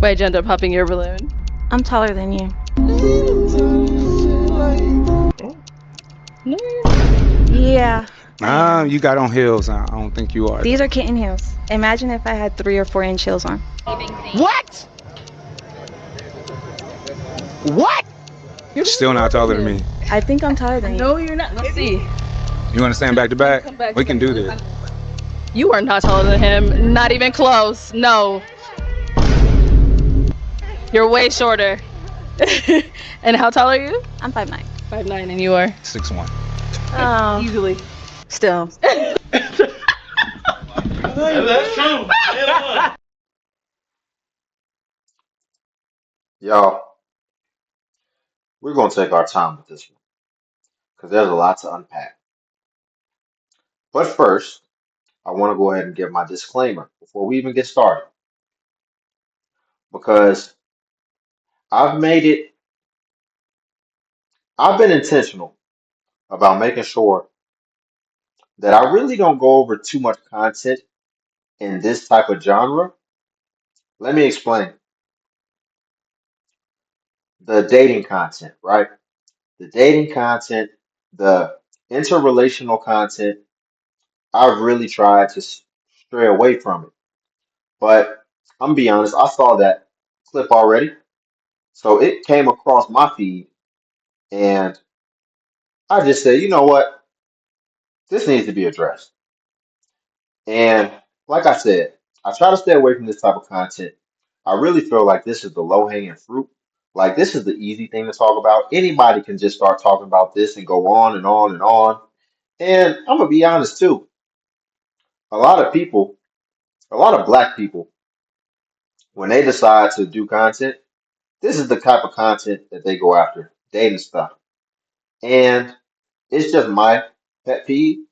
Why'd you end up popping your balloon? I'm taller than you. No. Yeah. You got on heels. I don't think you are. These Though. are kitten heels. Imagine if I had 3 or 4 inch heels on. What? What? You're Still not taller than me. I think I'm taller than you. No, you're not. Let's see. You want to stand back to back? Come back. We can do this. You are not taller than him. Not even close. No. You're way shorter. And how tall are you? I'm 5'9". 5'9", and you are 6'1". Oh, easily. still. That's true. Y'all, we're going to take our time with this one because there's a lot to unpack. But first, I want to go ahead and give my disclaimer before we even get started because I've made it, I've been intentional about making sure that I really don't go over too much content in this type of genre. Let me explain. The dating content, right? The dating content, the interrelational content, I've really tried to stray away from it. But I'm gonna be honest, I saw that clip already. So it came across my feed and I just said, you know what? This needs to be addressed. And like I said, I try to stay away from this type of content. I really feel like this is the low-hanging fruit. Like this is the easy thing to talk about. Anybody can just start talking about this and go on and on and on. And I'm gonna be honest too. A lot of people, a lot of black people, when they decide to do content, this is the type of content that they go after, dating stuff. And it's just my pet peeve,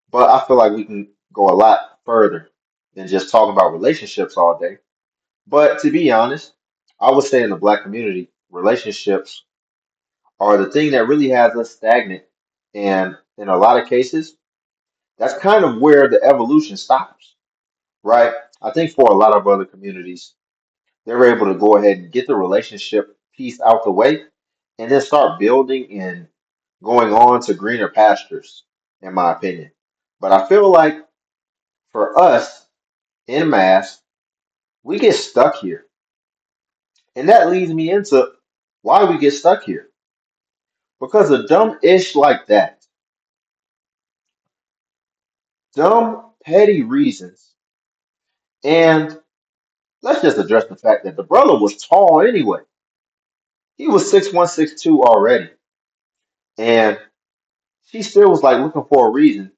but I feel like we can go a lot further than just talking about relationships all day. But to be honest, I would say in the black community, relationships are the thing that really has us stagnant. And in a lot of cases, that's kind of where the evolution stops, right? I think for a lot of other communities, they're able to go ahead and get the relationship piece out the way and then start building and going on to greener pastures, in my opinion. But I feel like for us in mass, we get stuck here. And that leads me into why do we get stuck here? Because of dumb ish like that, dumb, petty reasons. And let's just address the fact that the brother was tall anyway. He was 6'1", 6'2" already. And she still was like looking for a reason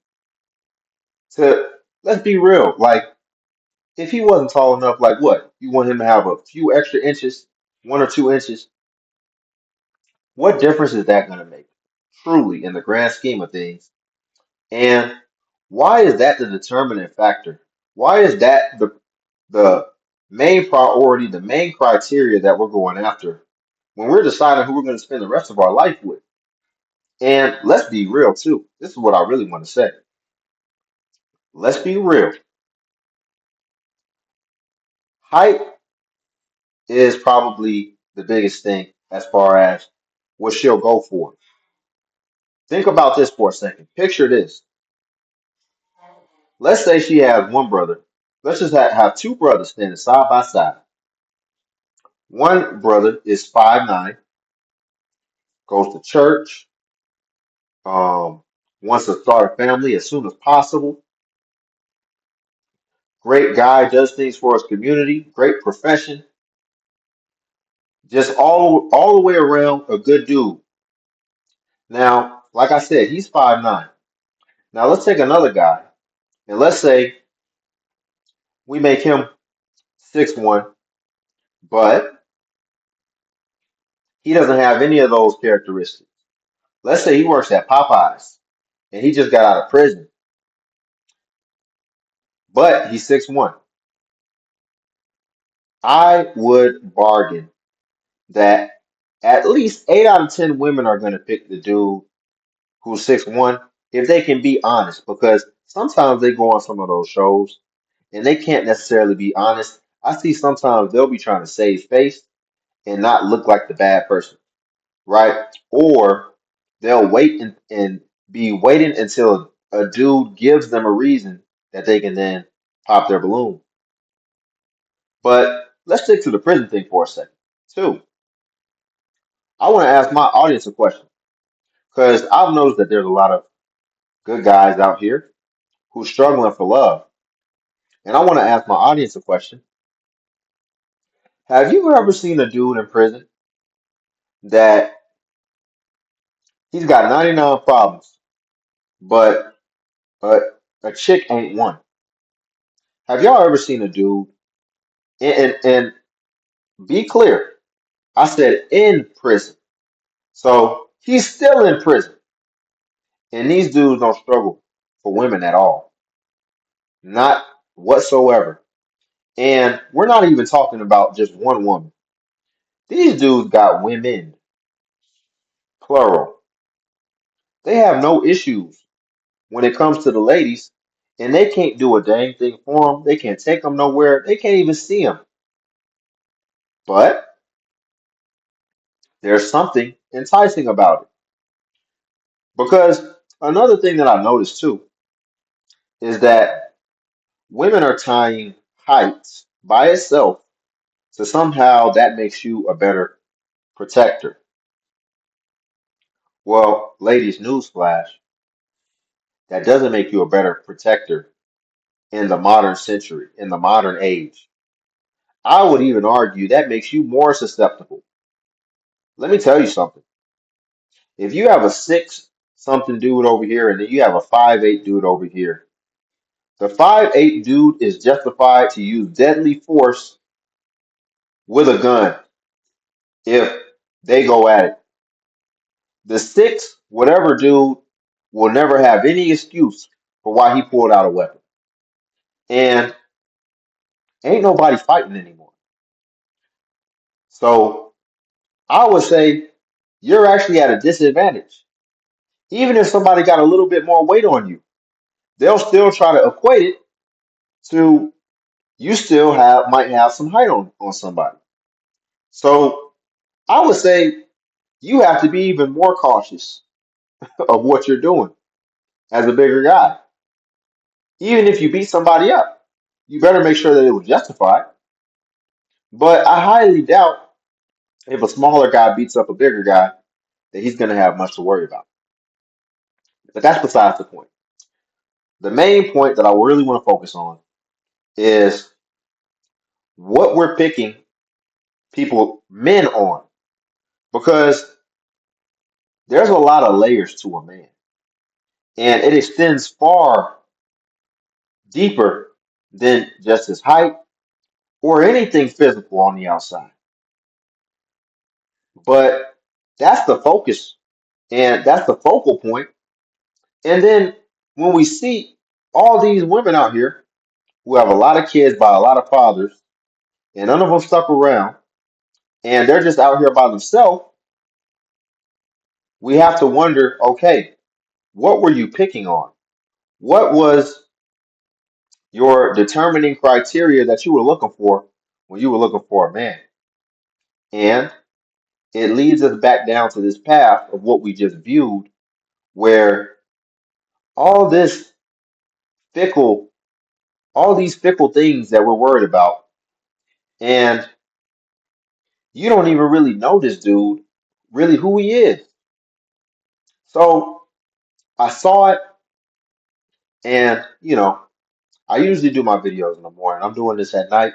to, let's be real, like if he wasn't tall enough, like what? You want him to have a few extra inches, 1 or 2 inches? What difference is that going to make? Truly, in the grand scheme of things. And why is that the determining factor? Why is that the main priority, the main criteria that we're going after when we're deciding who we're going to spend the rest of our life with? And let's be real too. This is what I really want to say. Let's be real. Height is probably the biggest thing as far as what she'll go for. Think about this for a second. Picture this. Let's say she has one brother. Let's just have two brothers standing side by side. One brother is 5'9", goes to church, um, wants to start a family as soon as possible. Great guy, does things for his community, great profession, just all the way around a good dude. Now, like I said, he's 5'9". Now let's take another guy and let's say we make him 6'1", but he doesn't have any of those characteristics. Let's say he works at Popeyes and he just got out of prison, but he's 6'1". I would bargain that at least 8 out of 10 women are going to pick the dude who's 6'1" if they can be honest, because sometimes they go on some of those shows and they can't necessarily be honest. I see sometimes they'll be trying to save face and not look like the bad person, right? Or they'll wait and be waiting until a dude gives them a reason that they can then pop their balloon. But let's stick to the prison thing for a second. Two, I want to ask my audience a question because I've noticed that there's a lot of good guys out here who's struggling for love. And I want to ask my audience a question. Have you ever seen a dude in prison that he's got 99 problems, but a, a chick ain't one? Have y'all ever seen a dude, and be clear, I said in prison. So he's still in prison. And these dudes don't struggle for women at all. Not whatsoever. And we're not even talking about just one woman. These dudes got women, plural. They have no issues when it comes to the ladies, and they can't do a dang thing for them. They can't take them nowhere. They can't even see them. But there's something enticing about it. Because another thing that I noticed too is that women are tying height by itself to somehow that makes you a better protector. Well, ladies, newsflash, that doesn't make you a better protector in the modern century, in the modern age. I would even argue that makes you more susceptible. Let me tell you something. If you have a 6 something dude over here and then you have a 5'8" dude over here, the 5'8" dude is justified to use deadly force with a gun if they go at it. The 6 whatever dude will never have any excuse for why he pulled out a weapon. And ain't nobody fighting anymore. So I would say you're actually at a disadvantage. Even if somebody got a little bit more weight on you, they'll still try to equate it to you still have might have some height on somebody. So I would say you have to be even more cautious of what you're doing as a bigger guy. Even if you beat somebody up, you better make sure that it was justified. But I highly doubt if a smaller guy beats up a bigger guy that he's going to have much to worry about. But that's besides the point. The main point that I really want to focus on is what we're picking people, men on, because there's a lot of layers to a man, and it extends far deeper than just his height or anything physical on the outside. But that's the focus, and that's the focal point. And then when we see all these women out here who have a lot of kids by a lot of fathers, and none of them stuck around, and they're just out here by themselves, we have to wonder, okay, what were you picking on? What was your determining criteria that you were looking for when you were looking for a man? And it leads us back down to this path of what we just viewed, where all this fickle, all these fickle things that we're worried about, and you don't even really know this dude, really who he is. So I saw it, and I usually do my videos in the morning. I'm doing this at night.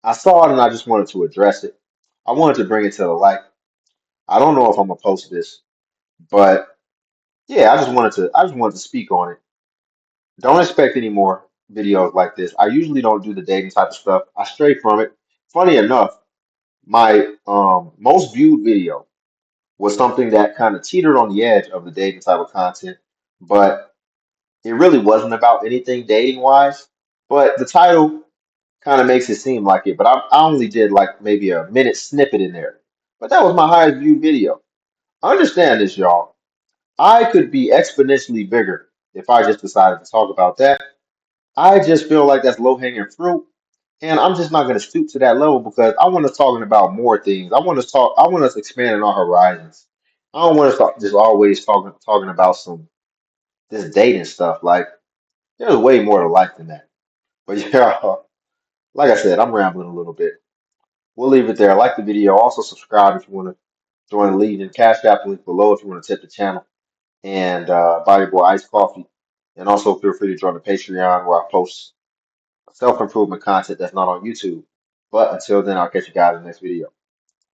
I saw it and I just wanted to address it. I wanted to bring it to the light. I don't know if I'm gonna post this, but yeah, I just wanted to speak on it. Don't expect any more videos like this. I usually don't do the dating type of stuff. I stray from it. Funny enough, my most viewed video was something that kind of teetered on the edge of the dating type of content, but it really wasn't about anything dating wise. But the title kind of makes it seem like it. But I only did like maybe a minute snippet in there. But that was my highest viewed video. Understand this, y'all. I could be exponentially bigger if I just decided to talk about that. I just feel like that's low hanging fruit. And I'm just not going to stoop to that level because I want us talking about more things. I want us expanding our horizons. I don't want us to just always talking about some this dating stuff. Like there's way more to life than that. But yeah, like I said, I'm rambling a little bit. We'll leave it there. Like the video. Also subscribe if you want to join the lead and Cash App link below if you want to tip the channel and buy your boy iced coffee. And also feel free to join the Patreon where I post self-improvement content that's not on YouTube. But until then, I'll catch you guys in the next video.